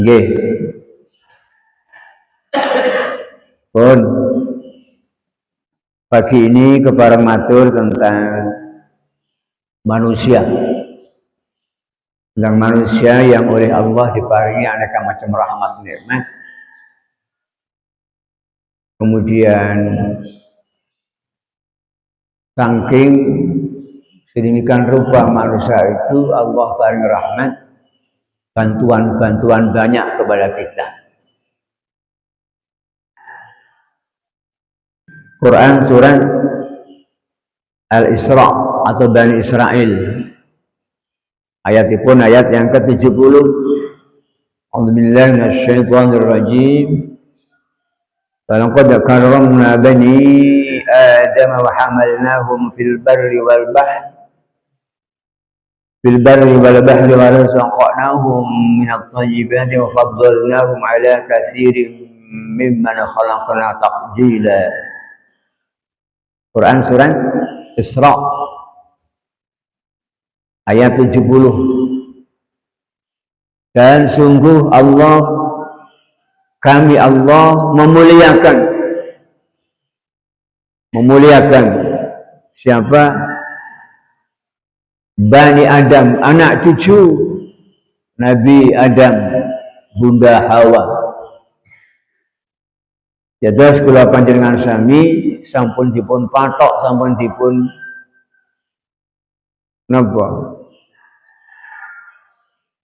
Nggih. Pun pagi ini kebareng matur tentang manusia. Tentang manusia yang oleh Allah diparingi aneka macam rahmat nikmat. Kemudian saking sedemikian rupa manusia itu Allah paring rahmat, bantuan-bantuan banyak kepada kita. Quran surat Al-Isra atau Bani Israel. Ayatipun ayat yang ke-70. A'udzubillahi minasyaitonir rajim. Walaqad karramna bani Adam wa hamalnahum fil barri wal bahri wa razaqnahum minat thayyibati wa faddalnahum ala katsirin mimman khalaqna tafdila. Quran surat Isra ayat 70. Dan sungguh kami Allah memuliakan siapa? Bani Adam, anak cucu Nabi Adam, Bunda Hawa. Dados kula panjenengan sami sampun dipun patok, sampun dipun napa?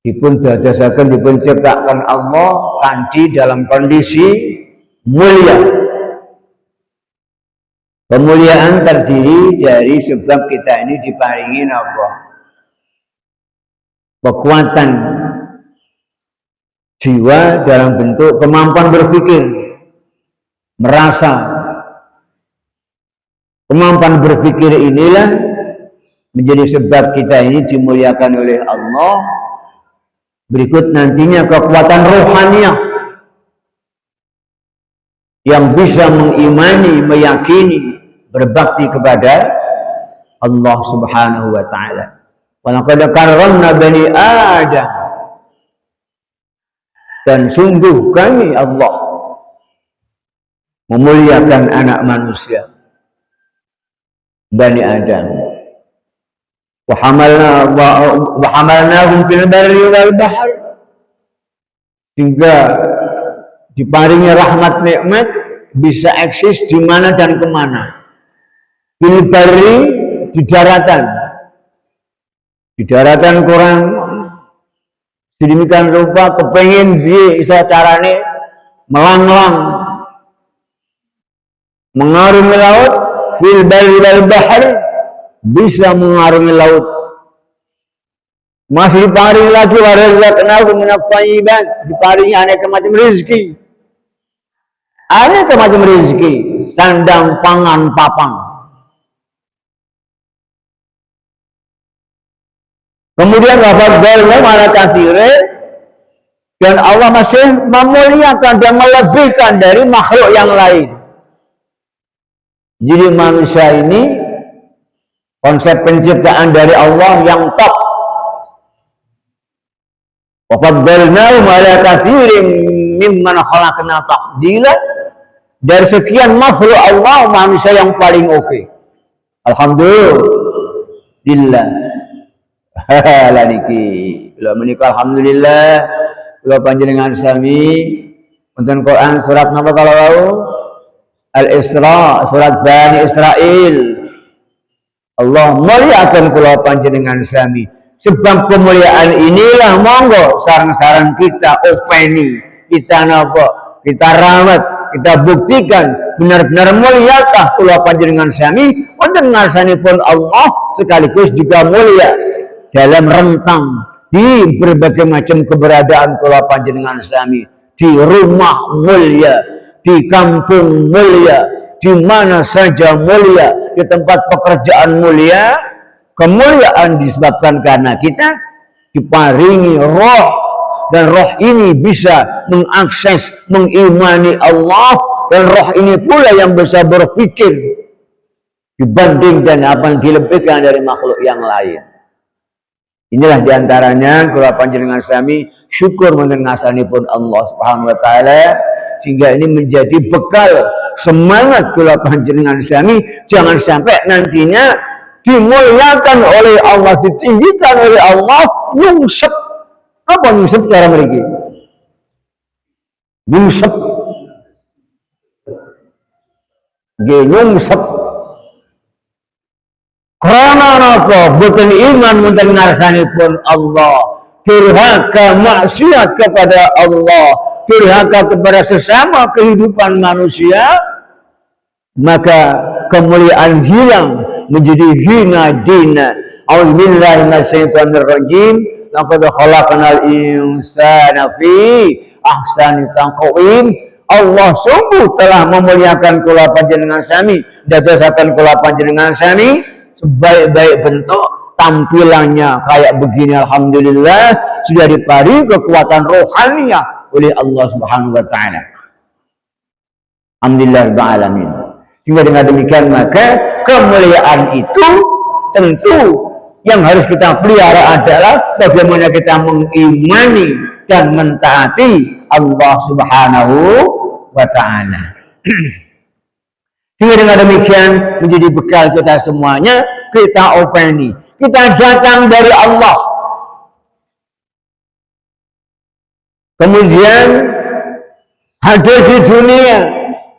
Dipun dadosaken, dipun ciptakan Allah kanthi dalam kondisi mulia. Kemuliaan terdiri dari sebab kita ini diparingi napa? Kekuatan jiwa dalam bentuk kemampuan berpikir, merasa. Kemampuan berpikir inilah menjadi sebab kita ini dimuliakan oleh Allah. Berikut nantinya kekuatan rohaniah yang bisa mengimani, meyakini, berbakti kepada Allah Subhanahu wa taala. Walaqad karramna bani Adam. Dan sungguh kami Allah memuliakan anak manusia, Bani Adam. Wa hamalnahum fil barri wal bahr. Sehingga diparingi rahmat nikmat bisa eksis di mana dan kemana. Fil barri, di daratan. Di daratan kurang sedemikian rupa kepengin piye iso carane melanglang mengarungi laut. Fil barri wal bahr, bisa mengarungi laut. Masih diparingi lagi warazaqnahu minat thayyibat, diparingi aneka macam rezeki. Aneka macam rezeki, sandang, pangan, papang. Kemudian wafaddalnahum ala katsirin, dan Allah masih memuliakan dan melebihkan dari makhluk yang lain. Jadi manusia ini konsep penciptaan dari Allah yang top. Wa faddalnahum ala katsirin mimman khalaqna tafdila. Dari sekian makhluk Allah, manusia yang paling oke. Alhamdulillah. Lah niki, kula menika alhamdulillah kula panjenengan sami wonten Quran surat napa kalau wau? Al-Isra, surat Bani Israel. Allah muliakan kula panjenengan sami. Sebab kemuliaan inilah monggo sareng-sareng kita openi, kita napa? Kita rawat, kita buktikan benar-benar muliakah kula panjenengan sami wonten ngarsanipun Allah sekaligus juga mulia dalam rentang di berbagai macam keberadaan kula panjenengan sami, di rumah mulia, di kampung mulia, di mana saja mulia, di tempat pekerjaan mulia. Kemuliaan disebabkan karena kita diparingi roh, dan roh ini bisa mengakses, mengimani Allah, dan roh ini pula yang bisa berpikir dibandingkan apa yang dilebihkan dari makhluk yang lain. Inilah diantaranya kula panjenengan sami syukur mendengarsanipun Allah Subhanahu wa taala, sehingga ini menjadi bekal semangat kula panjenengan sami, jangan sampai nantinya dimuliakan oleh Allah, ditinggikan oleh Allah, nyungsep. Apa nyungsep cara mriki? Nyungsep. Nggih nyungsep. Karena napa? Boten iman wonten ngarsanipun Allah, durhaka maksiat kepada Allah, durhaka kepada sesama kehidupan manusia, maka kemuliaan hilang menjadi hina dina. A'udzubillahi minasyaitonir rajim. Laqad khalaqnal insana fi ahsani taqwim. Allah sungguh telah memuliakan kula panjenengan sami, dadosaken kula panjenengan sami sebaik-baik bentuk tampilannya kayak begini. Alhamdulillah sudah diparingi kekuatan rohaniah oleh Allah Subhanahu wa taala. Alhamdulillah rabbil alamin. Sehingga dengan demikian maka kemuliaan itu tentu yang harus kita pelihara adalah bagaimana kita mengimani dan mentaati Allah Subhanahu wa taala. Sehingga dengan demikian menjadi bekal kita semuanya, kita openi, kita datang dari Allah. Kemudian hadir di dunia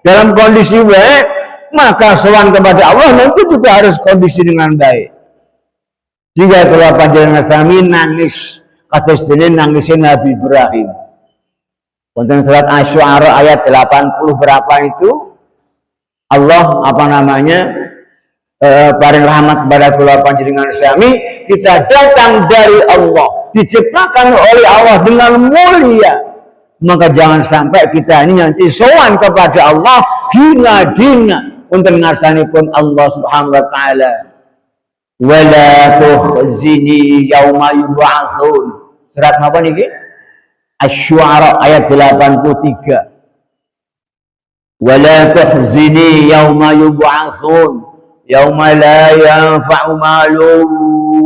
dalam kondisi baik, maka sowan kepada Allah nanti juga harus kondisi dengan baik. Jika kula panjenengan sami nangis kados dene nangisnya Nabi Ibrahim. Wonten surat Asy-Syu'ara ayat 80 berapa itu? Allah paring rahmat kepada kula panjenengan sami, kita datang dari Allah, diciptakan oleh Allah dengan mulia. Maka jangan sampai kita ini nanti sowan kepada Allah hina dina untuk ngarsanipun Allah Subhanahu wa taala. Wala tukhzini yauma yub'atsun. Surat napa niki? Asy-Syu'ara ayat 83. Wala tukhzini yauma yub'atsun yauma la yanfa'u malun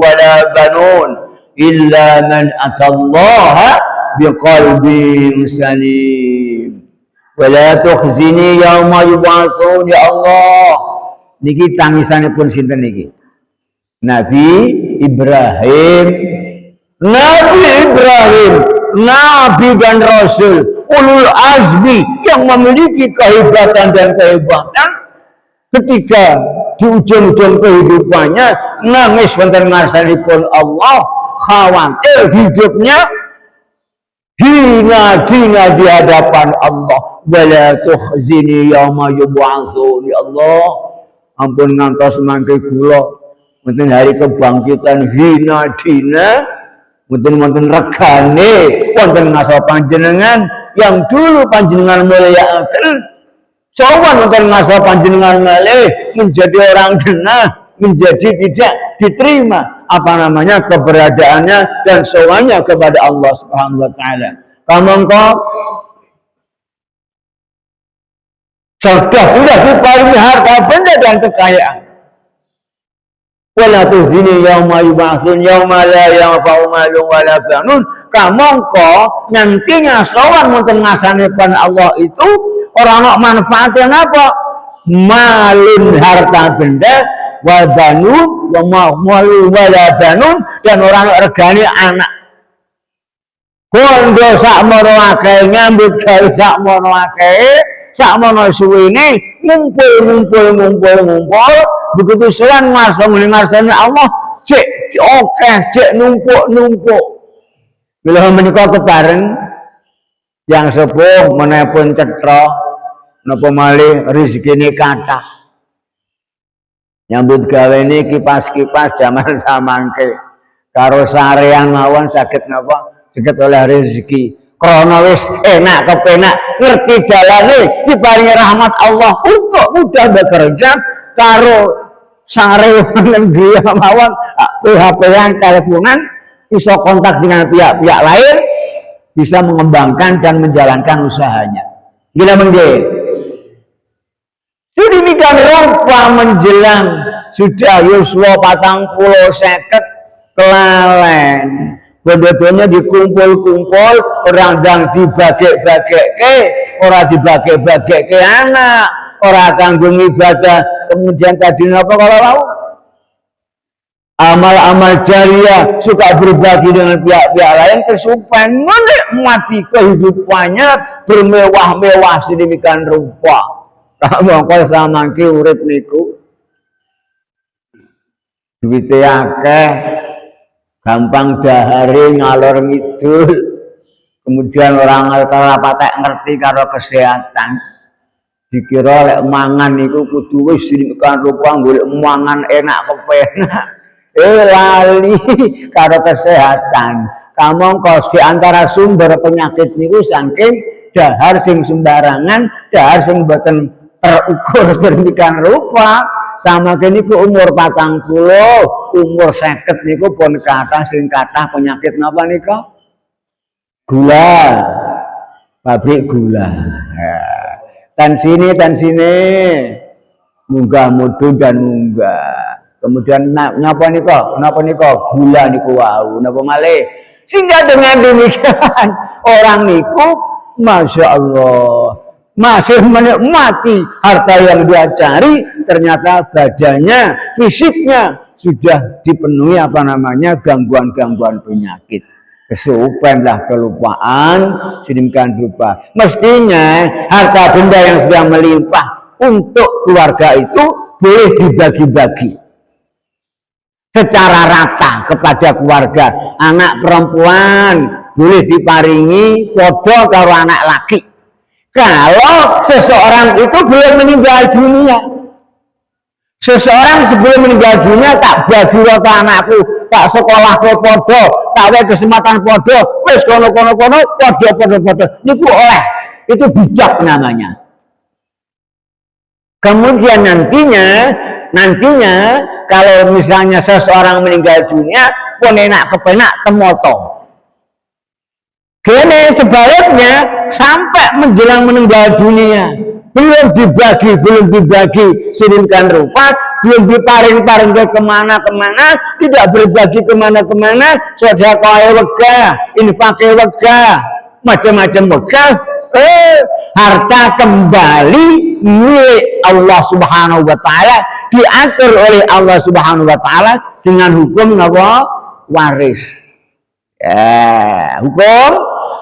wala banun illa man atallaha biqalbin salim. Wala tukhzini yauma yub'atsun. Ya Allah, niki tangisanipun sinten niki? Nabi Ibrahim. Nabi Ibrahim, Nabi dan Rasul, ulul azmi yang memiliki kehebatan dan kehebatan, ketika di ujung-ujung kehidupannya nangis wonten ngarsanipun Allah, khawatir hidupnya hina-hina di hadapan Allah. Wala tukhzini yauma yub'atsun. Ya Allah, ampun ngantos mangke kula wonten hari kebangkitan hina-hina, wonten regane wonten ngasa panjenengan yang dulu panjenengan mulyakaken, sowan wonten ngasa panjenengan malih menjadi orang genah, menjadi tidak diterima keberadaannya dan sowannya kepada Allah Subhanahu wa taala. Kamangka sudah diparingi harta benda dan kekayaan. Wala tukhzini yauma yub'atsun yauma la yanfa'u malun wala banun. Kamangka nantinya sowan wonten ngarsanipun Allah itu ora ana manfaatnya napa? Malun harta benda, wa banun wa malu wala banun, dan orang regane anak. Kondo sakmono akeh nyambut gawe sakmono akeh, sakmono suwene ngumpul. Begitu sowan ngarsane Allah, cek akeh, cek numpuk. Bila menika kebareng yang sepuh menepun cetha napa malih rezekine kathah. Nyambut gawe ini kipas-kipas zaman samangke karo sarean mawon saged napa? Saged oleh rezeki. Krana wis enak kepenak, ngerti dalane, diparingi rahmat Allah untuk mudah bekerja karo sarean griya mawon, HP-an teleponan, bisa kontak dengan pihak-pihak lain, bisa mengembangkan dan menjalankan usahanya. Gila menggih. Sedemikian rupa menjelang sudah yuswa 40-50 kelalen. Bondo-bondo dikumpul-kumpul, orang yang dibagi-bagi, orang dibagi-bagi anak, orang kanggo ibadah, kemudian tadi apa kalau mau? Amal-amal jariah suka berbagi dengan pihak-pihak lain kesupen menikmati kehidupannya bermewah-mewah sedemikian rupa. Kamu kok samangke urip niku duwite akeh, gampang dahare ngalor ngidul, kemudian orang patek ngerti karo kesehatan, dikira lek mangan niku kudu wis sedemikian rupa golek mangan enak kepenak, lali karo kesehatan. Kamu kok di antara sumber penyakit niku saking dahar sing sembarangan, dahar sing boten terukur sedemikian rupa. Sama kini ku umur 40, umur 50 niku pun kata sing kathah penyakit napa nika? Gula. Pabrik gula. Ya. Tan sini munggah mudun dan munggah. Kemudian napa nika? Napa nika? Gula niku wau. Napa malih? Sehingga dengan demikian orang niku Masya Allah masih menikmati harta yang dia cari, ternyata badannya, fisiknya sudah dipenuhi apa namanya gangguan-gangguan penyakit. Kesupen lah, kelupaan, sedemikian rupa. Mestinya harta benda yang sudah melimpah untuk keluarga itu boleh dibagi-bagi secara rata kepada keluarga. Anak perempuan boleh diparingi podo karo anak laki. Kalau seseorang itu belum meninggal dunia, seseorang sebelum meninggal dunia tak bagi waktu anakku, tak sekolah ke podo, tak ada kesempatan podo, wes kono podo, itu oleh, itu bijak namanya. Kemudian nantinya kalau misalnya seseorang meninggal dunia, pun enak kepenak temoto. Kene sebaliknya sampai menjelang meninggal dunia belum dibagi sedemikian rupa, belum diparing-paring ke kemana-kemana, tidak berbagi kemana-kemana, sedekah wegah, infak wegah, macam-macam wegah, harta kembali milik Allah Subhanahu wa taala, diatur oleh Allah Subhanahu wa taala dengan hukum apa? Waris. Ya,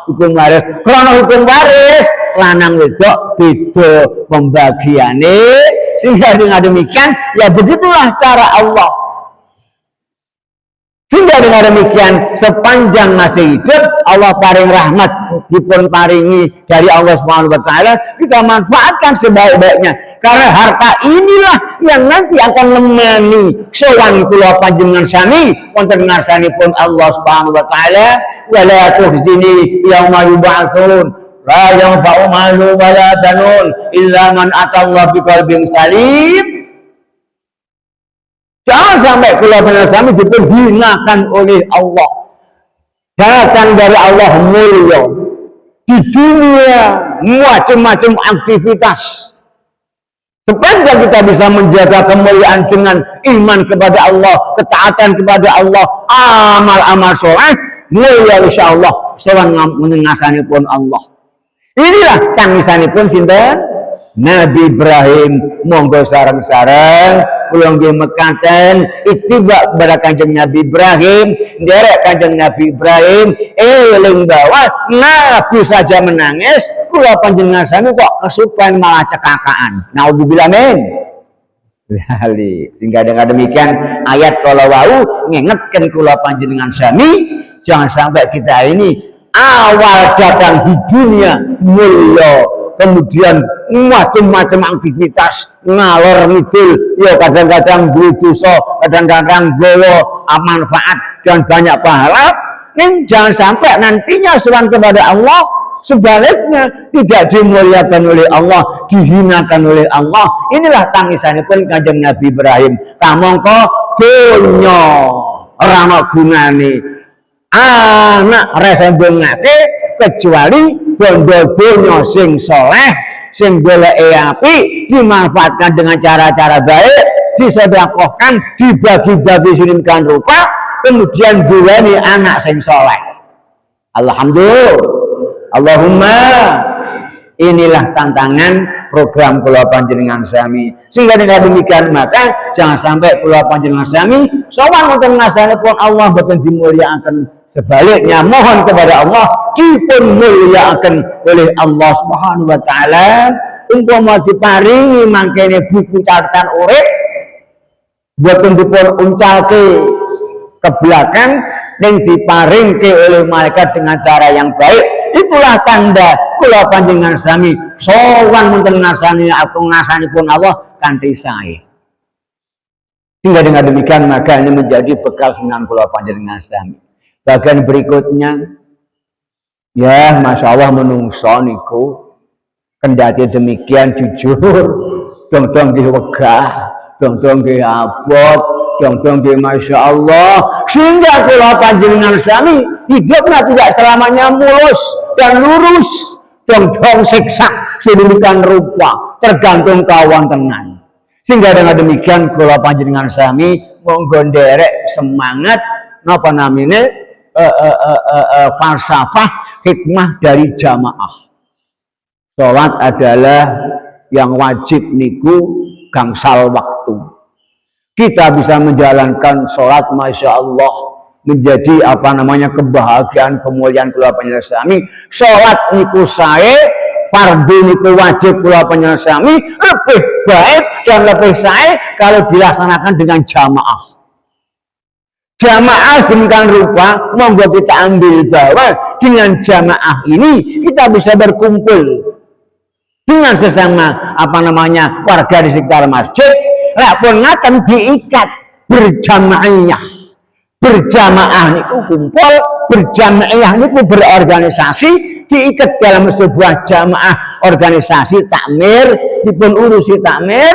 hukum waris. Karena hukum waris lanang wedok beda pembagiane, sehingga dengan demikian ya begitulah cara Allah. Sehingga dengan demikian sepanjang masih hidup Allah paring rahmat dipun paringi dari Allah Subhanahu wa taala, kita manfaatkan sebaik-baiknya, karena harta inilah yang nanti akan menemani sowan kula panjenengan sami wonten ngarsanipun Allah Subhanahu wa taala. Wala tukhzini yauma yub'atsun la yanfa'u malun wala banun illa man atallaha biqalbin salim. Jangan sampai kula panjenengan sami diperhinakan oleh Allah. Datang dari Allah mulia di dunia macam-macam aktivitas. Sepanjang kita bisa menjaga kemuliaan dengan iman kepada Allah, ketaatan kepada Allah, amal-amal soleh, mulia insyaallah sowan menengasanipun Allah. Inilah tangisanipun sinten? Nabi Ibrahim. Monggo sareng-sareng kula nggih mekaten ittiba kepada Kanjeng Nabi Ibrahim, nderek Kanjeng Nabi Ibrahim, eling bahwa Nabi saja menangis, kula panjenengan sami kok kesupen malah cekakaan. Naudzubillah min. Sehingga dengan demikian ayat kalau wau ngingetken kula panjenengan sami, jangan sampai kita ini awal datang di dunia mulia, kemudian macam-macam aktivitas ngalor ngidul, ya kadang-kadang duwe dosa, kadang-kadang gowo manfaat dan banyak pahala. Ini jangan sampai nantinya sowan kepada Allah sebaliknya tidak dimuliakan oleh Allah, dihinakan oleh Allah. Inilah tangisanipun Kanjeng Nabi Ibrahim. Kamangka donya ora ana gunane anak resembungake kecuali bondo donya sing soleh, sing goleke apik, dimanfaatkan dengan cara-cara baik, disedekahkan, dibagi-bagi sedemikian rupa, kemudian duweni anak sing soleh. Alhamdulillah. Allahumma, inilah tantangan program kula panjenengan sami. Sehingga dengan demikian maka jangan sampai kula panjenengan sami sowan wonten ngasanipun Allah boten dimulyakaken. Sebaliknya mohon kepada Allah dipun mulyakaken oleh Allah Subhanahu wa taala. Umpama diparingi mangkene buku catatan urip boten dipun uncalke ke belakang yang diparingke oleh malaikat dengan cara yang baik, itulah tanda kula panjenengan sami sowan wonten ngasanipun Allah kanthi sae. Sehingga dengan demikian maka ini menjadi bekal sunan kula panjenengan sami. Bagian berikutnya, ya masya Allah menungso niku kendati demikian jujur, dong-dong wegah, dong-dong abot, dong-dong masya Allah, sehingga kula panjenengan sami hidupnya tidak selamanya mulus dan lurus, dong-dong siksa sedemikian rupa, tergantung kawontenan. Sehingga dengan demikian kula panjenengan sami monggo nderek semangat napa namine falsafah hikmah dari jamaah. Salat adalah yang wajib niku gangsal waktu. Kita bisa menjalankan sholat masya Allah menjadi apa namanya kebahagiaan kemuliaan kula panjenengan sami. Sholat niku sae, fardu niku wajib kula panjenengan sami lebih baik dan lebih sae kalau dilaksanakan dengan jamaah. Jamaah demikian rupa monggo kita ambil bahwa dengan jamaah ini kita bisa berkumpul dengan sesama apa namanya warga di sekitar masjid. Pun ngaten diikat berjamaah. Berjamaah niku kumpul, berjamaah niku berorganisasi, diikat dalam sebuah jamaah organisasi takmir, dipun urusi takmir,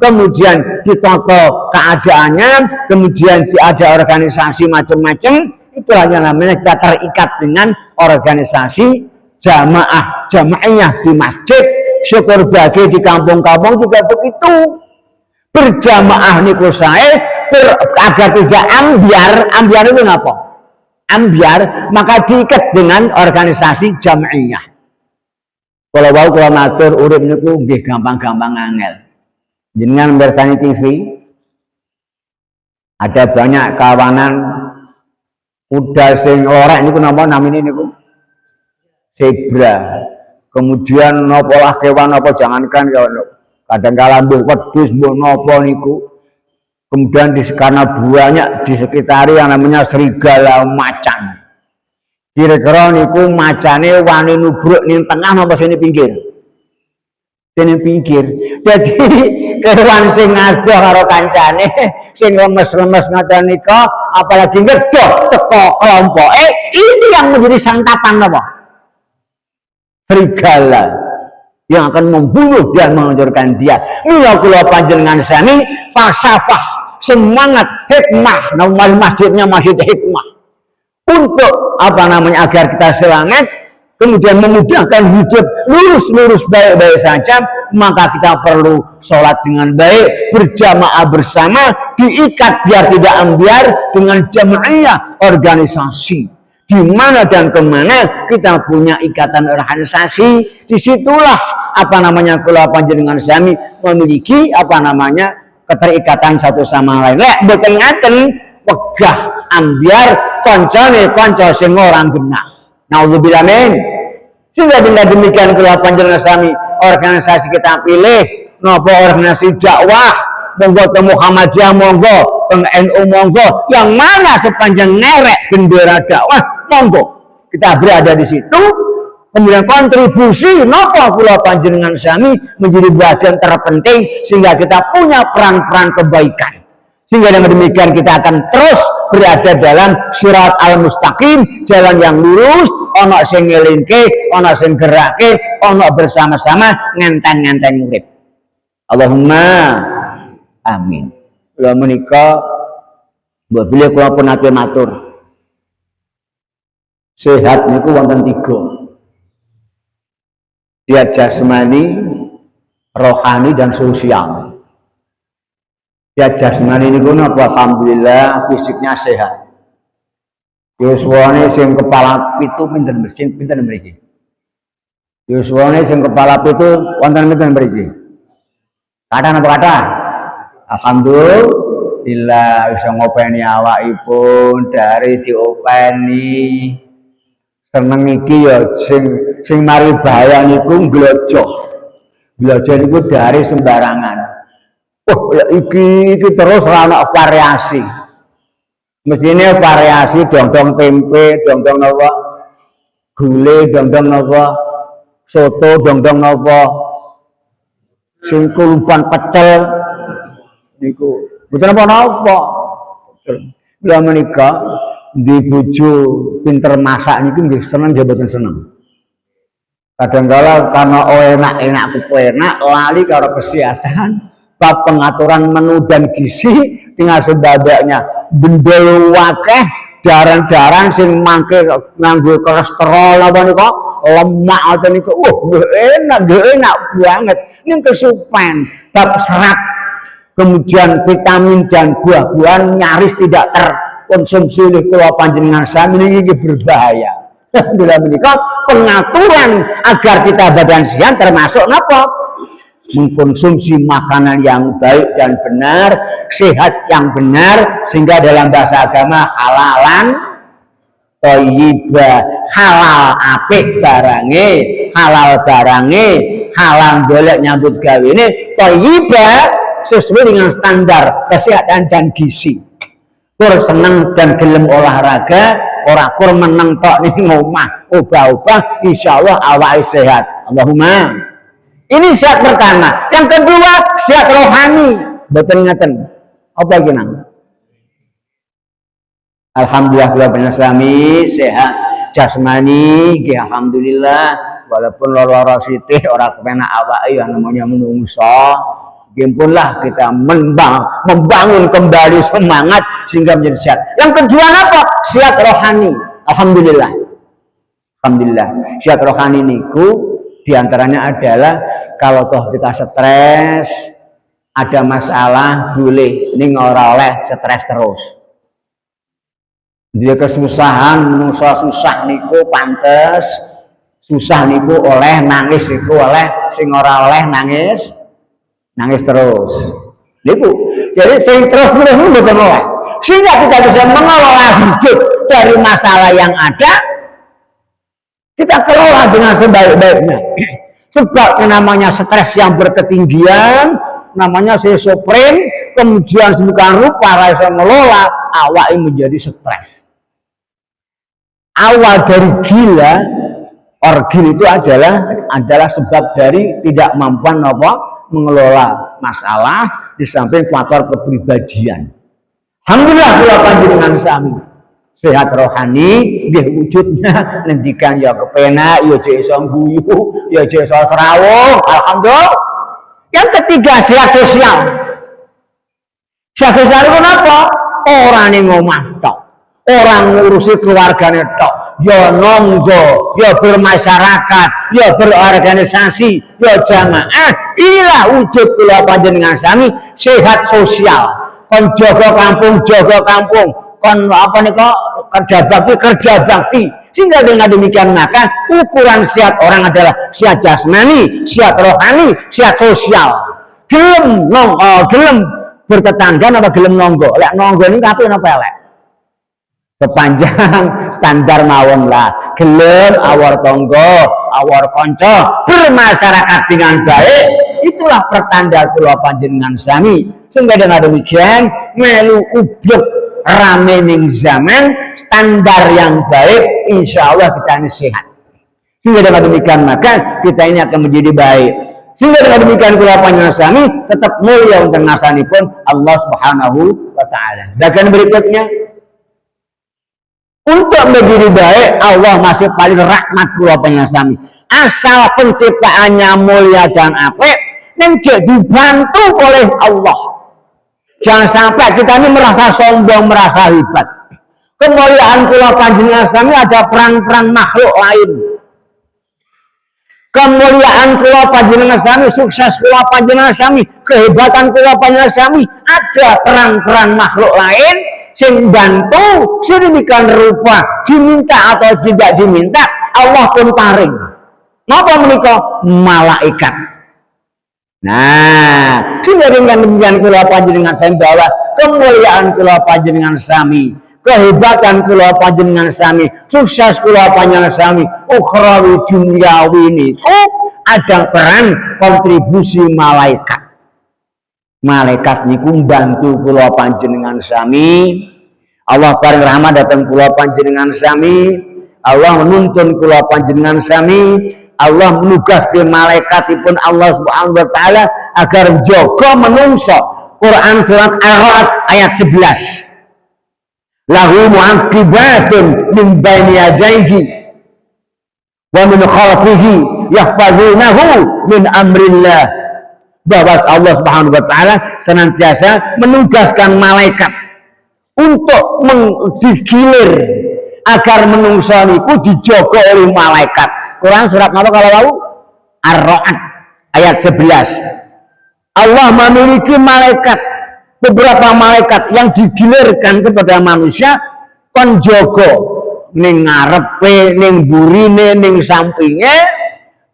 kemudian ditoto keadaannya, kemudian ada organisasi macam-macam. Itulah yang namanya kita terikat dengan organisasi jamaah di masjid. Syukur bagi di kampung-kampung juga begitu. Berjamaah niku sae agar tidak ambiar itu apa? Ambiar, maka diikat dengan organisasi jamaah. Kalau wau kula matur urip niku nggih gampang-gampang angel. Jenengan bersani TV ada banyak kawanan kuda sing lorek niku napa namine niku? Zebra. Kemudian napa lah kewan apa jangankan ya kadang-kala mbuh wedhus mbuh napa niku. Kemudian karena banyak di sekitar yang namanya serigala macan. Kira-kira niku macane wani nubruk ning tengah napa sini pinggir? Sini pinggir. Jadi kewan sing ngadoh karo kancane sing lemes-lemes ngoten nika apalagi ngedoh teko kelompoke ini yang menjadi santapan apa? Serigala yang akan membunuh dan menghancurkan dia. Mila kula panjenengan sami falsafah semangat hikmah, nama masjidnya masjid hikmah untuk apa namanya agar kita selamat, kemudian memudahkan hidup lurus baik-baik saja, maka kita perlu sholat dengan baik, berjamaah bersama, diikat biar tidak ambiar dengan jamaah organisasi. Di mana dan kemana kita punya ikatan organisasi, disitulah apa namanya kula panjenengan sami memiliki apa namanya keterikatan satu sama lain. Lek boten ngaten wegah ambiar koncone kanca sing ora genah. Nauzubillah min. Sehingga dengan demikian kula panjenengan sami organisasi kita pilih napa organisasi dakwah, monggo teng Muhammadiyah, monggo teng NU, monggo yang mana sepanjang nerek bendera dakwah, monggo kita berada di situ. Kemudian kontribusi napa kula panjenengan sami menjadi bagian terpenting sehingga kita punya peran-peran kebaikan. Sehingga dengan demikian kita akan terus berada dalam sirat al-mustaqim, jalan yang lurus, ono sing ngelingke, ono sing gerake, ono bersama-sama ngenteng-ngenteng urip. Allahumma amin. Kula menika mbok bilih kula pun ate matur. Sehat niku wonten 3. Dia jasmani, rohani dan sosial. Ya jasmani ini pun alhamdulillah fisiknya sehat. Yuswane sing kepala pitu pinten mriki. Yuswane sing kepala pitu wonten pinten mriki. Kathah napa kathah? Alhamdulillah bisa ngopeni awakipun dari diopeni. Seneng iki ya sing mari bahaya niku glojok. Glojok niku dari sembarangan. Oh, ya iki terus ora ana variasi. Mestine variasi dongdong tempe, dongdong napa? Gule, dongdong napa? Soto, dongdong napa? Sing kulumpan pecel niku. Mboten napa-napa. Lah menika di bojo pinter masak niku nggih seneng nggih mboten seneng. Kadang-kala karena enak-enak enak lali karo kesehatan, bab pengaturan menu dan gizi tinggal sebabnya bendel wakeh daran-daran sing mangke nganggo kolesterol apa niku lemak atau niku enak banget ning kesupen bab serat kemudian vitamin dan buah-buahan nyaris tidak terkonsumsi oleh kula panjenengan sami niki berbahaya. Bila menikah pengaturan agar kita badan sehat termasuk apa? Mengkonsumsi makanan yang baik dan benar, sehat yang benar, sehingga dalam bahasa agama halalan thayyibah, halal apik barange, halal barange, halal golek nyambut gawene thayyibah sesuai dengan standar kesehatan dan gizi. Kur seneng dan gelem olahraga, ora kur meneng tok ning omah, obah-obah insyaallah awake sehat. Allahumma. Ini sehat pertama. Yang kedua, sehat rohani. Betul ngaten. Apa iki nang? Alhamdulillah kula panjenengan sehat jasmani, nggih alhamdulillah walaupun lara sithik ora kepenak awake yang namanya menungso. Gimpunlah kita membangun kembali semangat sehingga menjadi sehat. Yang kedua apa? Sehat rohani. Alhamdulillah. Alhamdulillah. Sehat rohani niku diantaranya adalah kalau toh kita stres, ada masalah, boleh ning ora oleh stres terus. Dia kesusahan, menungso susah niku pantes, susah niku oleh nangis niku oleh sing ora oleh nangis terus. Niku. Jadi sing terus mboten oleh. Sehingga kita bisa mengelola hidup dari masalah yang ada, kita kelola dengan sebaik-baiknya. Sebab yang namanya stres yang berketinggian, namanya schizofren, kemudian sedemikian rupa rasa mengelola, awak menjadi stres. Awal dari gila, orgil itu adalah sebab dari tidak mampuan mengelola masalah di samping faktor kepribadian. Alhamdulillah kula panjenengan sami sehat rohani, nggih wujudnya nendikan ya kepenak, ya iso guyu, ya iso serawung. Alhamdulillah. Yang ketiga sehat sosial. Sehat sosial itu apa? Orang ning omah tok. Orang ngurusi keluargane tok. Ya nonggo, ya bermasyarakat, ya berorganisasi, ya jamaah. Inilah wujud kula panjenengan sami sehat sosial. Kon jaga kampung, kon apa nika kerja bakti. Sehingga dengan demikian maka ukuran sehat orang adalah sehat jasmani, sehat rohani, sehat sosial. Gelem bertetangga apa gelem nonggo. Lek nonggo ini apa napa elek? Sepanjang standar mawon lah. Gelem awar tonggo, awar konco, bermasyarakat dengan baik. Itulah pertanda kula panjenengan sami. Sehingga dengan demikian melu ublek rame ning zaman standar yang baik, insya Allah kita ini sehat. Sehingga dengan demikian maka kita ini akan menjadi baik. Sehingga dengan demikian kula panjenengan sami tetap mulia untuk nasanipun Allah Subhanahu wa taala. Dan berikutnya untuk menjadi baik Allah masih paling rahmat kula panjenengan sami. Asal penciptaannya mulia dan apik yang dibantu oleh Allah. Jangan sampai kita ini merasa sombong, merasa hebat. Kemuliaan kula panjenengan sami ada peran-peran makhluk lain. Kemuliaan kula panjenengan sami, sukses kula panjenengan sami, kehebatan kula panjenengan sami ada peran-peran makhluk lain sing bantu sedemikian rupa diminta atau tidak diminta Allah pun paring. Napa menika? Malaikat. Nah, dengan demikian kula panjenengan sami bahwa kemuliaan kula panjenengan sami, kehebatan kula panjenengan sami, sukses kula panjenengan sami, ukhrawi duniawi niku ada peran kontribusi malaikat. Malaikat niku bantu kula panjenengan sami. Allah paring rahmat datang kula panjenengan sami. Allah menuntun kula panjenengan sami. Allah menugaskan malaikatipun Allah Subhanahu wa taala agar jaga menungso. Quran surat Ar-Ra'd ayat 11. Lahu mu'aqibatun min baini yadayhi wa min khalfihi yahfazunahu min amrillah. Bahwa Allah Subhanahu wa taala senantiasa menugaskan malaikat untuk digilir agar menungso niku dijaga oleh malaikat. Quran surat apa kalau tahu? Ar-Ra'd ayat 11. Allah memiliki malaikat, beberapa malaikat yang digilirkan kepada manusia penjogo ning ngarepe, ning burine, ning sampinge.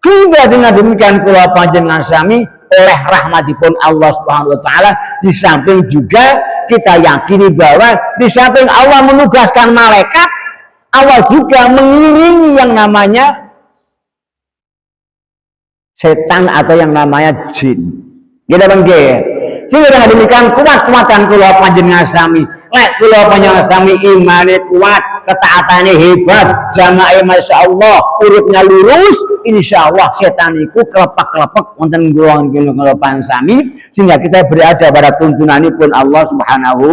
Hingga dengan demikian kula panjenengan sami oleh rahmatipun Allah Subhanahu wa taala, di samping juga kita yakini bahwa di samping Allah menugaskan malaikat, Allah juga mengiringi yang namanya setan atau yang namanya jin. Gitu bangke. Sehingga dengan demikian kuat-kuatan kula panjenengan sami. Lek kula panjenengan sami imane kuat, ketaatane hebat, jamaah masyaallah, uripnya lurus, insyaallah setan iku kelepak-kelepek wonten kula panjenengan sami sehingga kita berada pada tuntunanipun Allah Subhanahu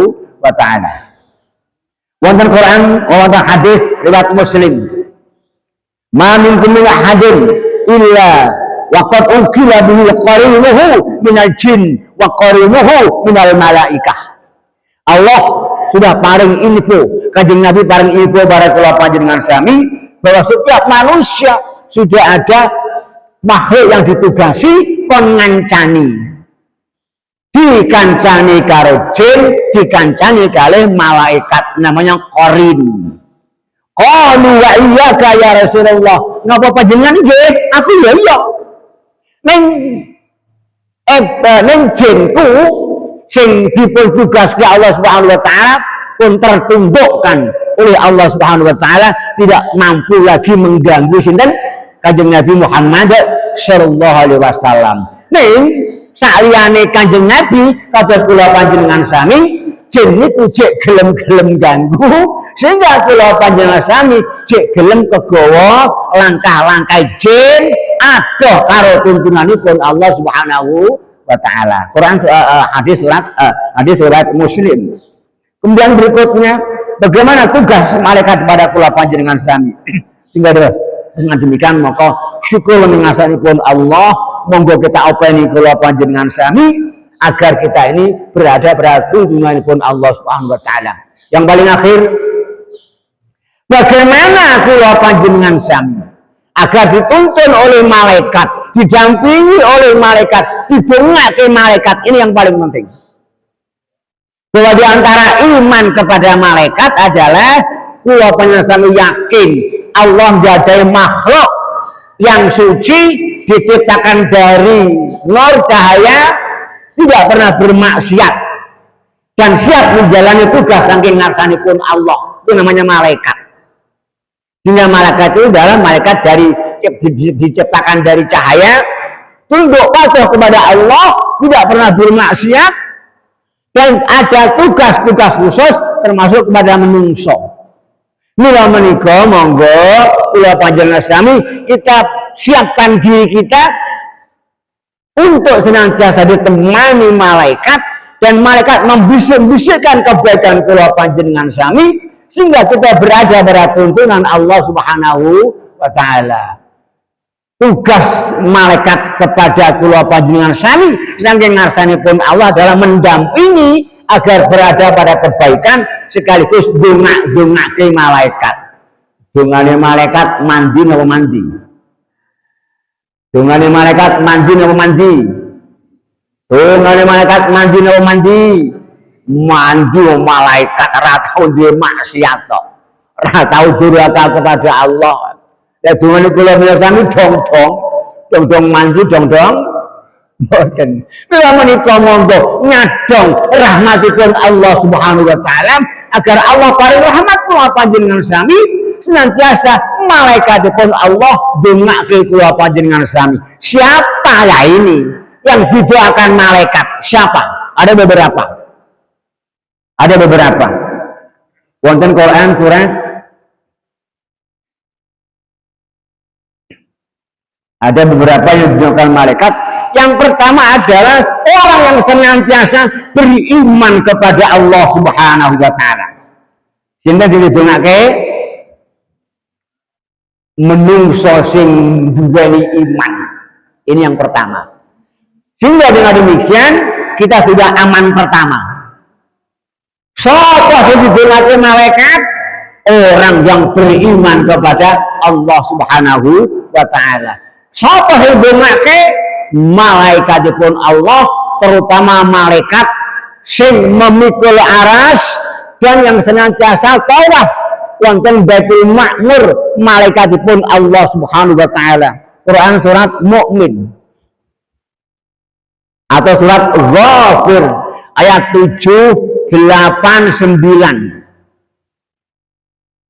wa taala. Wonten Quran, wonten hadis riwayat Muslim. Ma minkum min ahadin illa waqad ukila bihi qarinuhu minal jin wa qarinuhu minal malaikah. Allah sudah paring info, Kanjeng Nabi paring info para kula panjenengan sami bahwa setiap manusia sudah ada makhluk yang ditugasi kon ngancani. Dikancani karo jin, dikancani kalih malaikat namanya qarin. Qalu wa iyyaka ya Rasulullah. Napa panjenengan nggih? Aku ya iya. Neng jinku sing dipun tugaske Allah Subhanahu wa taala pun tertundukkan oleh Allah Subhanahu wa taala, tidak mampu lagi mengganggu sinten Kanjeng Nabi Muhammad sallallahu alaihi wasallam. Ning saliyane Kanjeng Nabi kados kula panjenengan sami jin niku jek gelem-gelem ganggu sehingga kula panjenengan sami jek gelem kegawa langkah-langkah jin adoh karo tuntunanipun Allah Subhanahu wa taala. Quran hadis surat Muslim. Kemudian berikutnya bagaimana tugas malaikat pada kula panjenengan sami. Sehingga dengan demikian maka syukur mengasanipun Allah, monggo kita openi kula panjenengan sami agar kita ini berada pada tuntunanipun Allah Subhanahu wa taala. Yang paling akhir, bagaimana kula panjenengan sami agar dituntun oleh malaikat, didampingi oleh malaikat, didongake malaikat. Ini yang paling penting. Bahwa di antara iman kepada malaikat adalah kula panjenengan yakin Allah menjadi makhluk yang suci, diciptakan dari nur cahaya, tidak pernah bermaksiat dan siap menjalani tugas saking ngarsanipun Allah. Itu namanya malaikat. Sehingga malaikat itu dalam malaikat dari diciptakan dari cahaya, tunduk patuh kepada Allah, tidak pernah bermaksiat, dan ada tugas-tugas khusus termasuk kepada menungso. Mila menika monggo kula panjenengan sami kita siapkan diri kita untuk senantiasa ditemani malaikat, dan malaikat membisik-bisikkan kebaikan kula panjenengan sami sehingga kita berada pada tuntunan Allah Subhanahu wa taala. Tugas malaikat kepada kula panjenengan sami saking ngarsanipun Allah adalah mendampingi agar berada pada kebaikan sekaligus dongake malaikat. Dongane malaikat mandi napa mandi? Dongane malaikat mandi napa mandi? Dongane malaikat mandi napa mandi? mandu malaikat ora tau duwe maksiat tok. Ora tau durhaka kepada Allah. Ya dungane kula sami dong mandu dong. Mboten. Mila menika monggo nyadong rahmatipun Allah Subhanahu wa taala agar Allah paring rahmat kula panjenengan sami senantiasa malaikatipun Allah dongake kula panjenengan sami. Siapa ya ini yang didoakan malaikat? Siapa? Ada beberapa. Wonten Quran surat ada beberapa yang didoakan malaikat. Yang pertama adalah orang yang senantiasa beriman kepada Allah Subhanahu wa taala. Sehingga didongake menungso sing duweni iman. Ini yang pertama. Sehingga dengan demikian kita sudah aman pertama. Sapa sing didongake malaikat? Orang yang beriman kepada Allah Subhanahu wa taala. Sapa sing didongake? Malaikatipun Allah, terutama malaikat sing memikul aras dan yang senantiasa tawaf wonten Baitul Ma'mur, malaikatipun Allah Subhanahu wa taala. Quran surat Mukmin atau surat Ghafir ayat 7, 8, 9.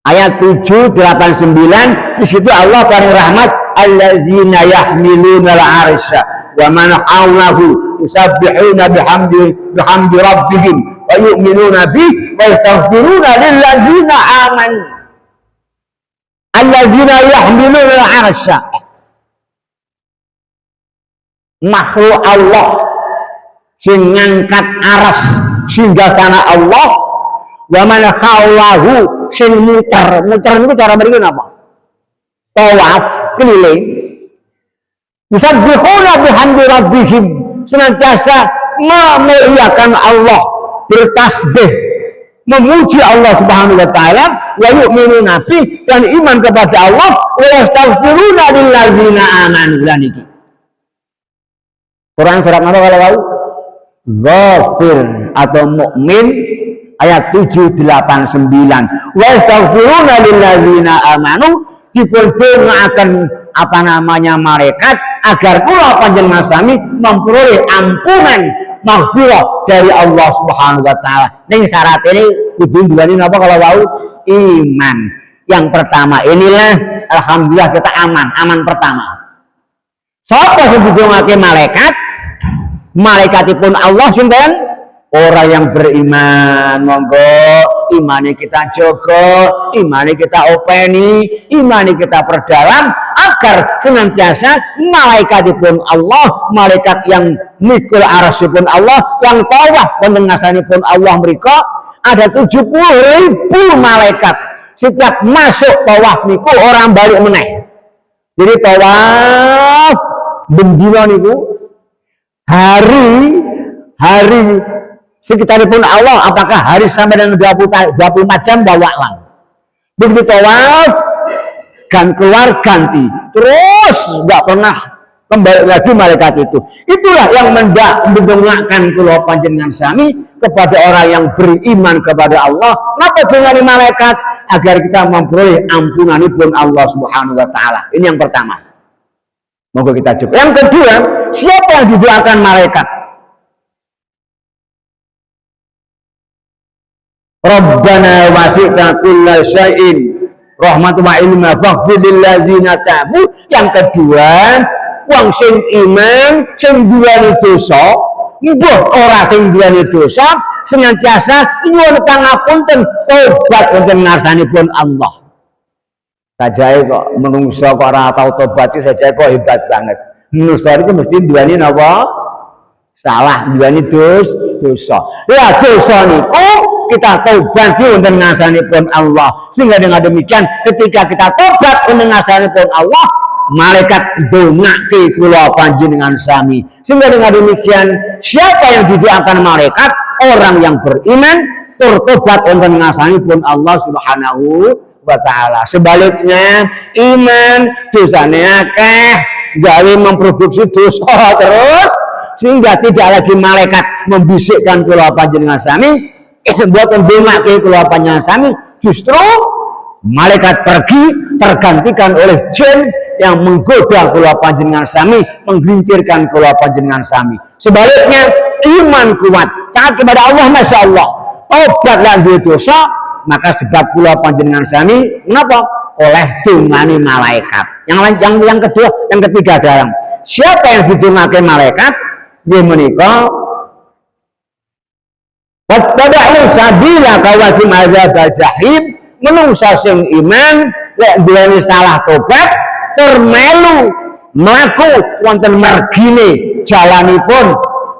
Ayat 7, 8, 9 di situ Allah paling rahmat allazina yahmiluna al-arsya wa man hawlahu yusabbihuna bihamdi rabbihim wa yu'minuna bihi wa yastaghfiruna lillazina amanu. Allazina yahmiluna al-arsya, makhluk Allah sing ngangkat aras singgasana Allah, wa man hawlahu sing muter niku cara mriki napa? Tawaf keliling. Yusabbihuna bihamdi rabbihim, senantiasa memuliakan Allah, bertasbih, memuji Allah Subhanahu wa taala, wa yu'minuna bihi, dan iman kepada Allah, wa yastaghfiruna lillazina amanu. Niki Quran surat apa kalau tahu? Ghafir atau Mukmin ayat 7, 8, 9. Wa yastaghfiruna lillazina amanu, diperdongaaken apa namanya malaikat agar kula panjenengan sami memperoleh ampunan maghfirah dari Allah Subhanahu wa taala. Ning syarat ini kudu duweni napa kalau wau? Iman. Yang pertama inilah alhamdulillah kita aman pertama. Sapa sing didongake malaikat? Malaikatipun Allah sinten? Orang yang beriman, monggo imane kita jaga, imane kita openi, imane kita perdalam agar senantiasa malaikatipun Allah, malaikat yang mikul arasipun Allah, yang tawaf wonten ngasanipun Allah mriku ada 70.000 malaikat. Setiap masuk tawaf niku orang balik meneh. Jadi tawaf bendina niku hari sekitaripun Allah, apakah hari sampai dengan 24 jam bawalan. Begitu tawaf kan keluar ganti, terus nggak pernah kembali lagi malaikat itu. Itulah yang mendongakkan kula panjenengan sami kepada orang yang beriman kepada Allah. Napa dengan malaikat? Agar kita memperoleh ampunanipun Allah Subhanahu wa taala. Ini yang pertama. Moga kita coba. Yang kedua, siapa yang didoakan malaikat? Rabbana wasi'ta kulla syai'in rahmatan wa ilma faghfir lil ladzina tabu. Yang kedua, wong sing iman, sing duweni dosa, mbuh ora sing duweni dosa, senantiasa nyuwun pangapunten, tobat wonten ngarsanipun Allah. Sajae kok menungso kok ora tau tobat iki sajae kok hebat banget. Menungso iki mesti duweni napa? Salah, duweni dosa. Ya dosa niku kita tobat wonten ngarsanipun Allah. Sehingga dengan demikian ketika kita tobat wonten ngarsanipun Allah, malaikat dongake kula panjenengan sami. Sehingga dengan demikian siapa yang didoakan malaikat? Orang yang beriman tur tobat wonten ngarsanipun Allah Subhanahu wa taala. Sebaliknya iman dosane akeh, gawe memproduksi dosa terus sehingga tidak lagi malaikat membisikkan kula panjenengan sami buatan ndongake kula panjenengan sami, justru malaikat pergi tergantikan oleh jin yang menggoda kula panjenengan sami, menggelincirkan kula panjenengan sami. Sebaliknya iman kuat taat kepada Allah, masya Allah, tobat lan dosa, maka sebab kula panjenengan sami menapa oleh dungane malaikat. Yang kedua, yang ketiga dalam siapa yang didongake malaikat dia menika wattaba'u sabila kawasim azab jahim, menungsa sing iman lek duweni salah tobat termelu mlaku wonten mergine jalanipun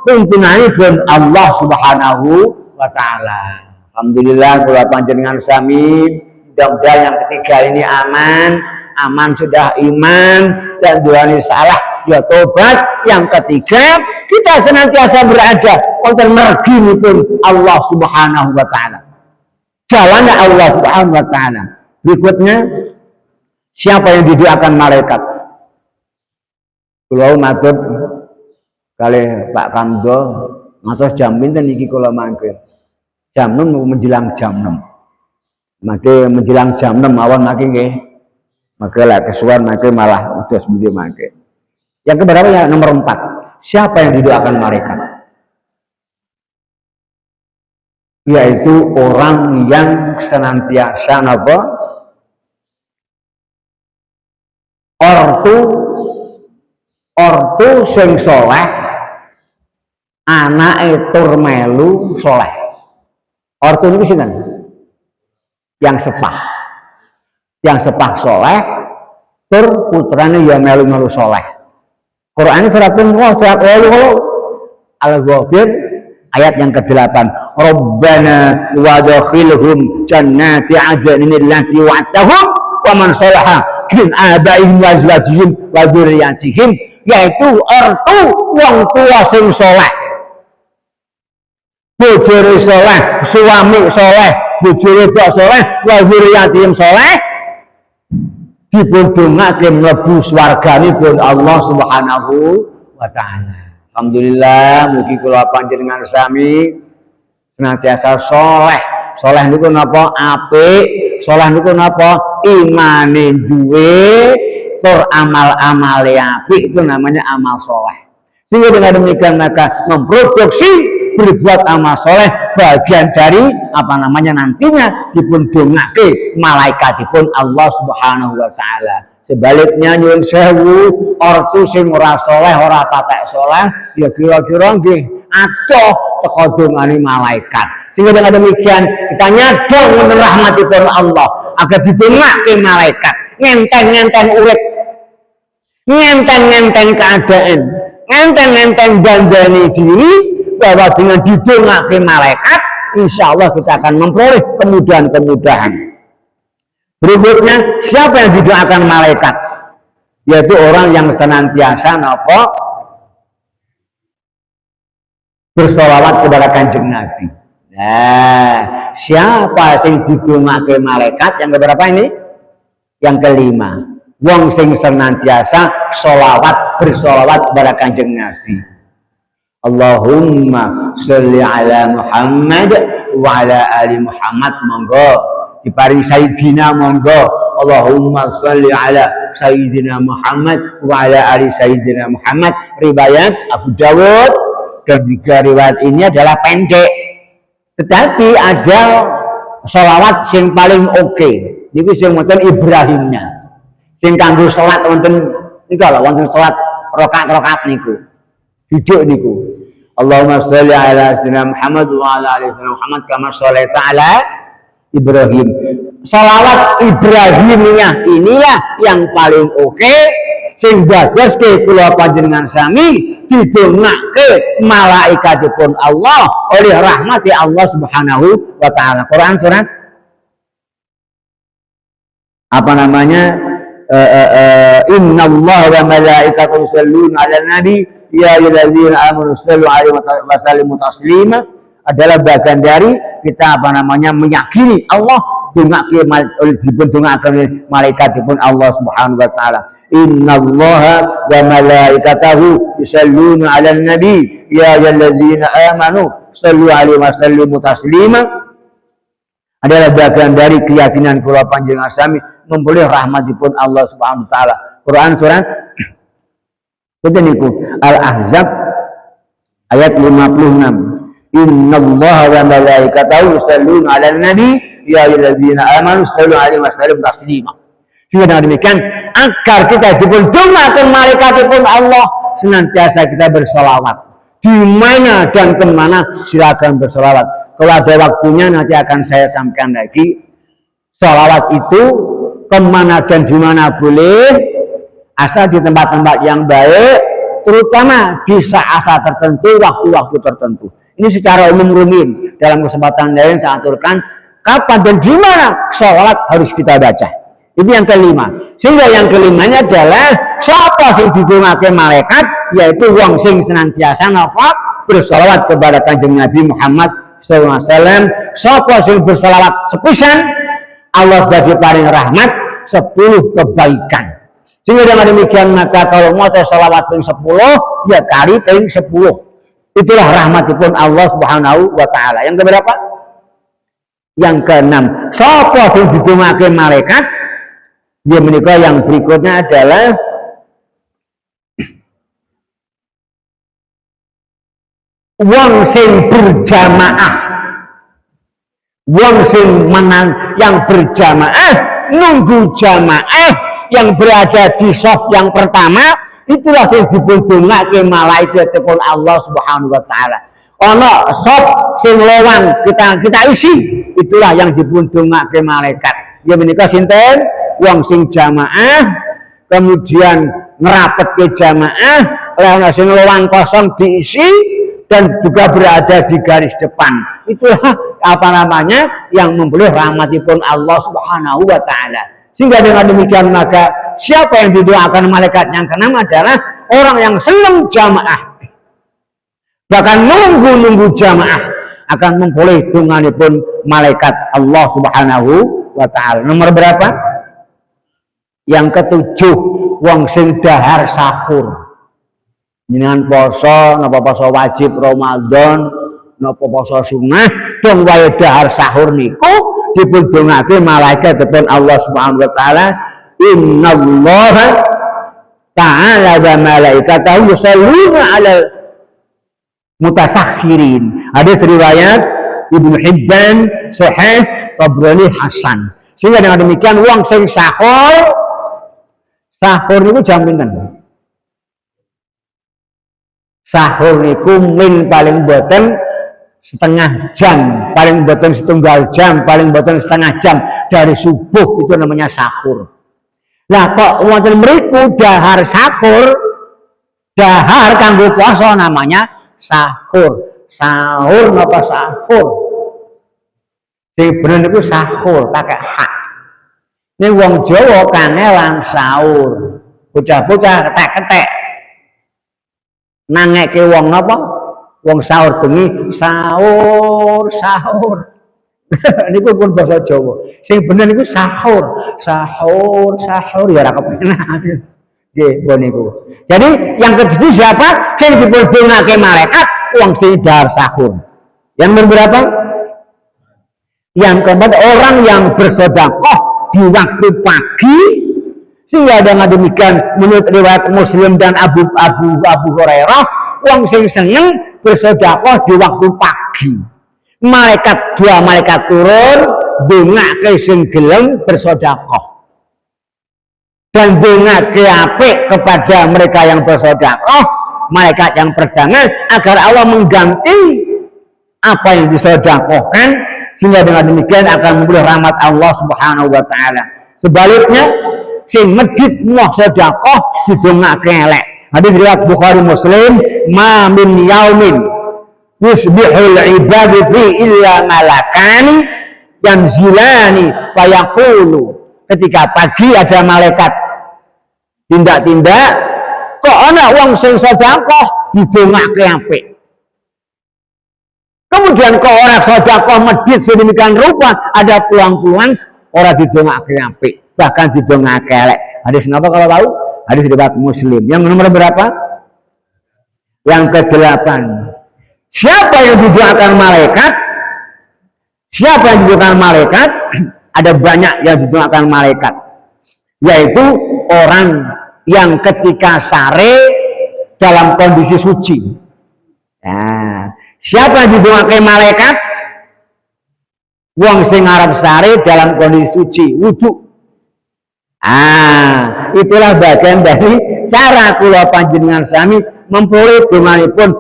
tuntunanipun Allah Subhanahu wa taala. Alhamdulillah kula panjenengan sami, mudah-mudahan yang ketiga ini aman sudah iman dan duweni salah ya tobat. Yang ketiga kita senantiasa berada wonten merginipun Allah Subhanahu wa taala. Jalannya Allah Subhanahu wa taala. Berikutnya siapa yang didoakan malaikat? Kula matur kali Pak Kamdo, matur jam pinten iki kula mangke. Jam 6 menjelang jam 6. Mangke menjelang jam 6 mawon mangke nggih. Maka lah kesuwan mangke malah udah sebentar mangke. Yang keberapa ya? Nomor 4. Siapa yang didoakan malaikat? Yaitu orang yang senantiasa napa? Ortu sing soleh, anake tur melu soleh. Ortu niku sinten? Yang sepah soleh, tur putrane ya melu-melu soleh. Quran surat Al-Ghafir ayat yang ke-8. Rabbana wadkhilhum jannati adnin allati wa'adtahum wa man salaha min abaihim wa azwajihim wa dzurriyyatihim, yaitu ortu wong tua sing saleh, bojone saleh, suami saleh, bojone kok saleh, wa dzurriyyatihim saleh, dipun dongake mlebu swarganipun Allah Subhanahu wa taala. Alhamdulillah mugi kula panjenengan sami senantiasa saleh. Saleh niku napa? Apik. Saleh niku napa? Imane duwe tur amal-amale apik, itu namanya amal saleh. Sehingga dengan demikian maka memproduksi berbuat amal saleh bagian dari apa namanya nantinya dipun dongake malaikatipun Allah Subhanahu wa taala. Sebaliknya nyuwun sewu ortu sing ora saleh, ora patek saleh, ya kira-kira nggih acoh teka dongane malaikat. Sehingga dengan demikian kita nyadar menawi rahmatipun Allah agar didongake malaikat, ngenteng-ngenteng urip, ngenteng-ngenteng keadaan, ngenteng-ngenteng dandani diri, bahwa dengan didongake malaikat insya Allah kita akan memperoleh kemudahan-kemudahan. Berikutnya siapa yang didoakan malaikat? Yaitu orang yang senantiasa napa bersolawat kepada Kanjeng Nabi. Nah, siapa sing didongake malaikat? Yang keberapa ini? Yang kelima. Wong sing senantiasa bersolawat kepada Kanjeng Nabi. Allahumma sholli ala Muhammad wa ala ali Muhammad, monggo diparing Sayyidina, monggo Allahumma sholli ala Sayyidina Muhammad wa ala ali Sayyidina Muhammad. Riwayat Abu Dawud. Ketiga riwayat ini adalah pendek, tetapi ada sholawat yang paling oke. Niku sing wonten Ibrahimnya, sing kanggo salat wonten niku lho, wonten salat rakaat-rakaat niku. Duduk niku. Allahumma sholli ala sayyidina Muhammad wa ala ali sayyidina Muhammad kama sholaita ala Ibrahim. Sholawat Ibrahimiyah inilah yang paling oke, sing dadoske kula panjenengan sami didongake malaikatipun Allah oleh rahmati Allah Subhanahu wa taala. Quran surat apa namanya? Innallaha wa malaikatahu yusholluna 'alan nabi ya ayyuhallazina amanu shollu 'alaihi wa sallimu taslima, adalah bagian dari kita apa namanya meyakini Allah dongake oleh malaikat pun Allah Subhanahu wa taala. Innallaha wa malaikatahu yusalluna 'alan nabi ya ayyuhallazina amanu shallu 'alaihi wa sallimu taslima. Adalah bagian dari keyakinan kula panjenengan sami memperoleh rahmatipun Allah Subhanahu wa taala. Quran surat niku Al-Ahzab ayat 56. Innallaha wa malaikatahu yusalluna 'alan nabi ya ayyuhallazina amanu shallu 'alaihi wa sallimu taslima. Dengan demikian agar kita dibuntungakan malaikatipun Allah senantiasa kita bersolawat di mana dan kemana silakan bersolawat. Kalau ada waktunya nanti akan saya sampaikan lagi solawat itu kemana dan di mana boleh asal di tempat-tempat yang baik, terutama di saat-saat tertentu, waktu-waktu tertentu. Ini secara umum rumin. Dalam kesempatan lain saya aturkan kapan dan di mana solawat harus kita baca. Itu yang kelima. Sehingga yang kelimanya adalah siapa sing didongake malaikat, yaitu wong sing senantiasa napa bersolawat kepada Kanjeng Nabi Muhammad sallallahu alaihi wasallam. Siapa sing bersolawat sepisan, Allah bagi paring rahmat 10 kebaikan. Sehingga dengan demikian maka kalau mau solawat ping 10, ya kali ping 10. Itulah rahmatipun Allah Subhanahu wa taala. Yang keberapa? Yang keenam. Siapa sing didongake malaikat, dia menikah yang berikutnya adalah wong sing berjamaah. Wong sing menang yang berjamaah, nunggu jamaah yang berada di shaf yang pertama, itulah sing dibundungake malaikatipun Allah Subhanahu wa taala. Ana shaf sing lowang kita isi, itulah yang dibundungake malaikat. Dia menikah sinten? Wong sing jamaah, kemudian ngerapet ke jamaah, lalu sing lowang kosong diisi dan juga berada di garis depan. Itulah apa namanya yang memperoleh rahmatipun Allah Subhanahu wa taala. Sehingga dengan demikian maka siapa yang didoakan malaikat yang keenam adalah orang yang senang jamaah. Bahkan nunggu jamaah akan memperoleh tunganipun malaikat Allah Subhanahu wa taala. Nomor berapa? Yang ketujuh, wong sing dahar sahur. Jenengan poso, napa poso wajib Ramadan, napa poso sunah, dong wae dahar sahur niku dipundhungake malaikatipun Allah Subhanahu wa taala. Innallaha ta'ala wa malaikatahu yusholluna 'alal mutasakhirin. Hadis riwayat Ibnu Hibban Sahih Tabrani Hasan. Sehingga dengan demikian wong sing sahur itu jam pinten? Sahur niku min paling boten setengah jam, paling boten setunggal jam, paling boten setengah jam dari subuh, itu namanya sahur. Lah kok wonten mriku dahar sahur, dahar kanggo puasa namanya sahur. Sahur napa sahur? Sing bener niku sahur pakai hak. Ini wong Jawa kangelan sahur, bocah-bocah ketek-ketek. Nangeke wong napa? Wong sahur bengi sahur. Niku pun basa Jawa. Sing bener niku sahur ya ora kepenak. Nggih, niku. Jadi yang kedua siapa? Sing dipundhungake malaikat wong sing dahar sahur. Yang berapa? Yang keempat orang yang bersedekah di waktu pagi, sehingga dengan demikian menurut riwayat Muslim dan Abu Hurairah, wong sing seneng bersedekah di waktu pagi. Dua malaikat turun ndongake sing gelem bersedekah. Dan ndongake apik kepada mereka yang bersedekah, malaikat yang pertama agar Allah mengganti apa yang disedekahkan. Sehingga dengan demikian akan memperoleh rahmat Allah Subhanahu wa taala. Sebaliknya, sing medhit moh sedekah didongake elek. Hadis riwayat Bukhari Muslim, "Ma min yaumin yusbihul ibadu fi illa malakani yanzilani fayaqulu." Ketika pagi ada malaikat tindak-tindak, kok ana wong sing sedekah didongake apik. Kemudian ke orang sedekah medhit sedemikian rupa ada peluang-peluang orang didongake apik, bahkan didongake elek. Hadis napa kalau tahu? Hadis riwayat Muslim. Yang nomor berapa? Yang ke-8. Siapa yang didoakan malaikat? Siapa yang didoakan malaikat? Ada banyak yang didoakan malaikat. Yaitu orang yang ketika sare dalam kondisi suci. Nah, siapa yang didoakan malaikat? Wong sing arep sare dalam kondisi suci, wudu. Itulah bagian dari cara kula panjenengan sami memperoleh donganipun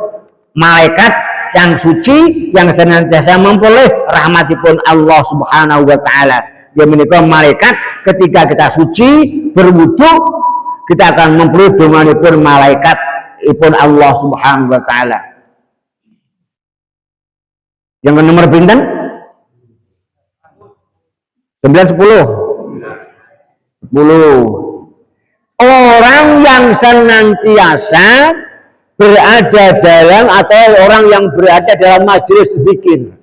malaikat yang suci yang senantiasa memperoleh rahmatipun Allah Subhanahu wa taala. Dia menika malaikat ketika kita suci berwudu kita akan memperoleh donganipun malaikat ipun Allah Subhanahu wa taala. Yang nomor pinten? 9 10. Orang yang senantiasa berada dalam atau orang yang berada dalam majelis zikir.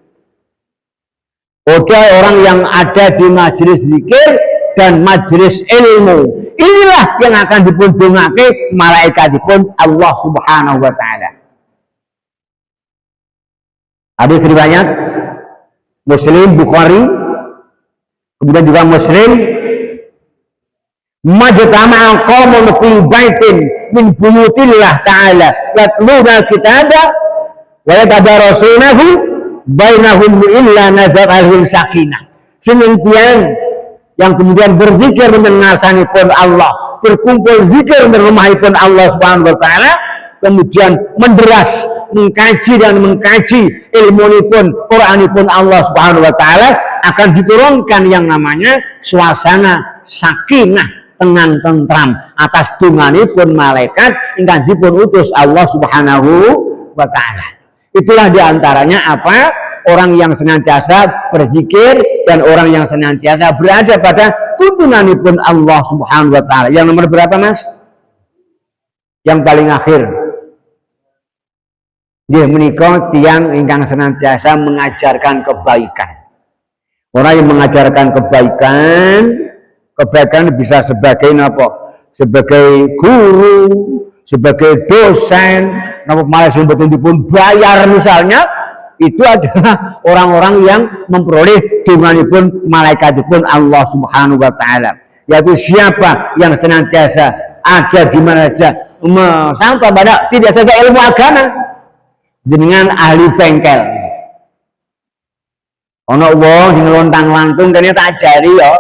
Orang yang ada di majelis zikir dan majelis ilmu. Inilah yang akan dipundhungake malaikatipun Allah Subhanahu wa taala. Hadis riwayat Muslim, Bukhari, kemudian juga Muslim. Majtama'a qaumun fi baitin min buyutillah ta'ala yatluna kitaba wa yatadarasunahu bainahum illa nazalal sakinah. Sementian yang kemudian berzikir mengasanipun Allah, berkumpul zikir di rumahipun Allah Subhanahu wa taala, kemudian menderas, mengkaji dan mengkaji ilmunipun Quranipun Allah Subhanahu wa taala, akan diturunkan yang namanya suasana sakinah, tenang tentram atas dunganipun malaikat ingkang dipun utus Allah Subhanahu wa taala. Itulah diantaranya apa? Orang yang senantiasa berzikir dan orang yang senantiasa berada pada tuntunanipun Allah Subhanahu wa taala. Yang nomor berapa, Mas? Yang paling akhir. Dia menikah tiang ingkang senantiasa mengajarkan kebaikan. Orang yang mengajarkan kebaikan bisa sebagai apa? Sebagai guru, sebagai dosen, malah sebetulnya bayar misalnya, itu adalah orang-orang yang memperoleh dunganipun malaikatipun Allah Subhanahu wa taala. Yaitu siapa yang senantiasa ada di mana saja sampai pada tidak saja ilmu agama, jenengan ahli bengkel. Ono wong sing lontang-lantung kene tak ajari ya.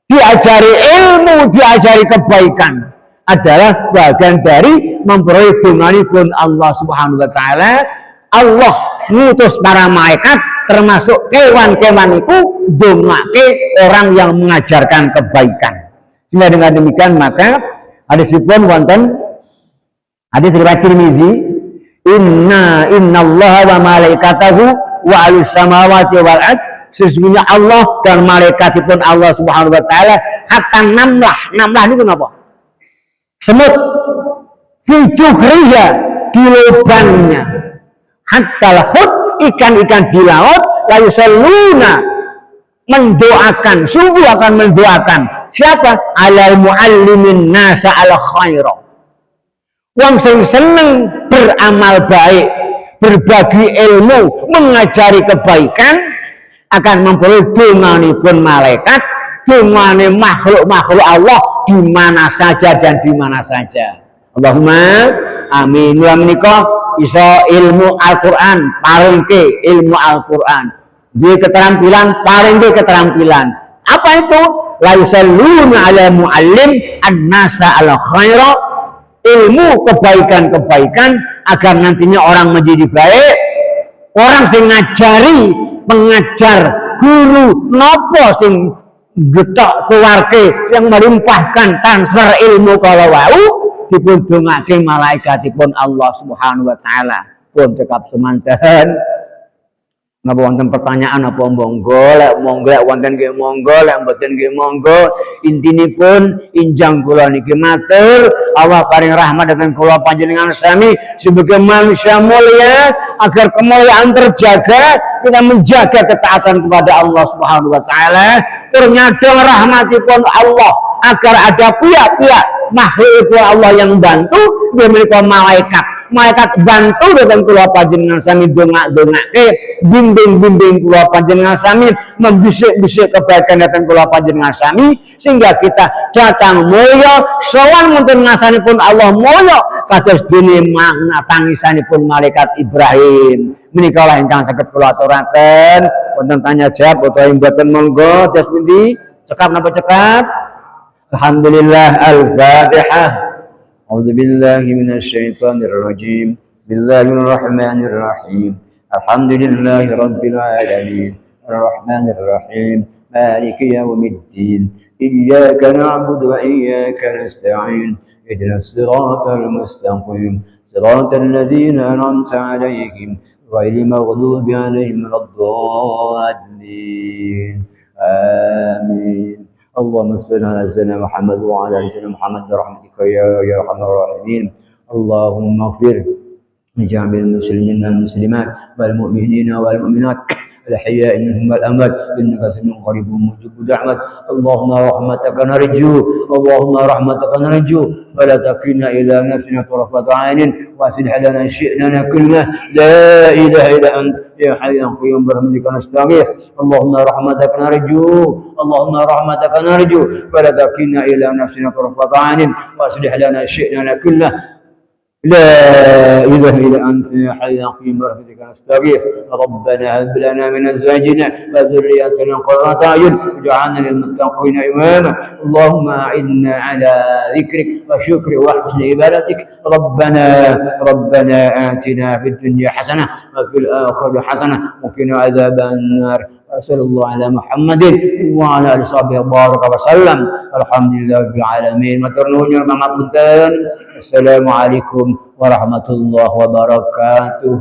Diajari ilmu, diajari kebaikan adalah bagian dari memperoleh dunganipun Allah Subhanahu wa taala. Allah ngutus para malaikat termasuk kewan-kewan itu dongake orang yang mengajarkan kebaikan. Sehingga dengan demikian maka hadisipun wonten hadis riwayat Tirmizi, innallaha wa malaikatahu wa alis samawati wal ard, sesungguhnya Allah dan malaikatipun Allah Subhanahu wa taala, hatta namlah itu apa? Semut fi juhriha, di lubangnya, hatta lahut, ikan-ikan di laut, la yusalluna, mendoakan, sungguh akan mendoakan siapa? Alal muallimin nasa al khaira, wong sing seneng beramal baik, berbagi ilmu, mengajari kebaikan, akan memperoleh dunganipun malaikat, dungane makhluk-makhluk Allah di mana saja dan di mana saja. Allahumma amin. Mula menika iso ilmu Al-Qur'an, paringke ilmu Al-Qur'an. Duwe keterampilan, paringke keterampilan. Apa itu? La yusalluna 'ala muallim an-nasa al-khaira, ilmu kebaikan-kebaikan agar nantinya orang menjadi baik. Orang sing ngajari, mengajar, guru nopo sing getok keluarga yang melimpahkan transfer ilmu kalau wau dipun dongake malaikatipun Allah Subhanahu wa taala. Pun cekap semanten. Napa wonten pertanyaan apa monggo, lek wonten nggih monggo, lek mboten nggih monggo. Intinipun injang kula niki matur, Allah paring rahmat dhateng kula panjenengan sami sebagai manusia mulia, agar kemuliaan terjaga, kita menjaga ketaatan kepada Allah Subhanahu wa taala, ternyadong rahmatipun Allah, agar ada pihak-pihak makhluk itu Allah yang bantu, dia menika malaikat. Malaikat bantu datang kula panjenengan sami dongak-dongake, bimbing kula panjenengan sami, membisik-bisik kebaikan datang kula panjenengan sami, sehingga kita datang mulya, sowan wonten ngasanipun Allah mulya, kados dene makna tangisanipun malaikat Ibrahim. Menika lah ingkang saged kula aturaken, wonten tanya jawab utawa mboten monggo tes pundi? Cekap napa cekap? Alhamdulillah al-Fatihah. أعوذ بالله من الشيطان الرجيم بسم الله الرحمن الرحيم الحمد لله رب العالمين الرحمن الرحيم مالك يوم الدين إياك نعبد وإياك نستعين اهدنا الصراط المستقيم صراط الذين أنعمت عليهم غير المغضوب عليهم ولا الضالين آمين اللهم صل على سيدنا محمد وعلى ال سيدنا محمد برحمتك يا ارحم الراحمين اللهم اغفر لجميع المسلمين والمسلمات والمؤمنين والمؤمنات الأحياء منهم والأموات إنك سميع قريب مجيب دعوات اللهم رحمتك نرجو اللهم رحمتك نرجو ولا تكلنا إلى نفسنا طرفة عين وأصلح لنا شئننا كله لا إله إلا أنت يا حي يا قيوم برحمتك نستغيث اللهم رحمتك نرجو اللهم رحمتك نرجو ولا تكلنا إلى نفسنا طرفة عين وأصلح لنا شئننا كله لا إله إلا أنت يا حي يا قيوم برحمتك نستغيث ربنا هب لنا من أزواجنا وذرياتنا قرة أعين واجعلنا للمتقين إماما اللهم أعنا على ذكرك وشكرك وحسن عبادتك ربنا آتنا في الدنيا حسنة وفي الآخرة حسنة وقنا عذاب النار وصلى الله على محمد وعلى آله وصحبه بارك وسلم الحمد لله رب العالمين السلام عليكم warahmatullahi wabarakatuh.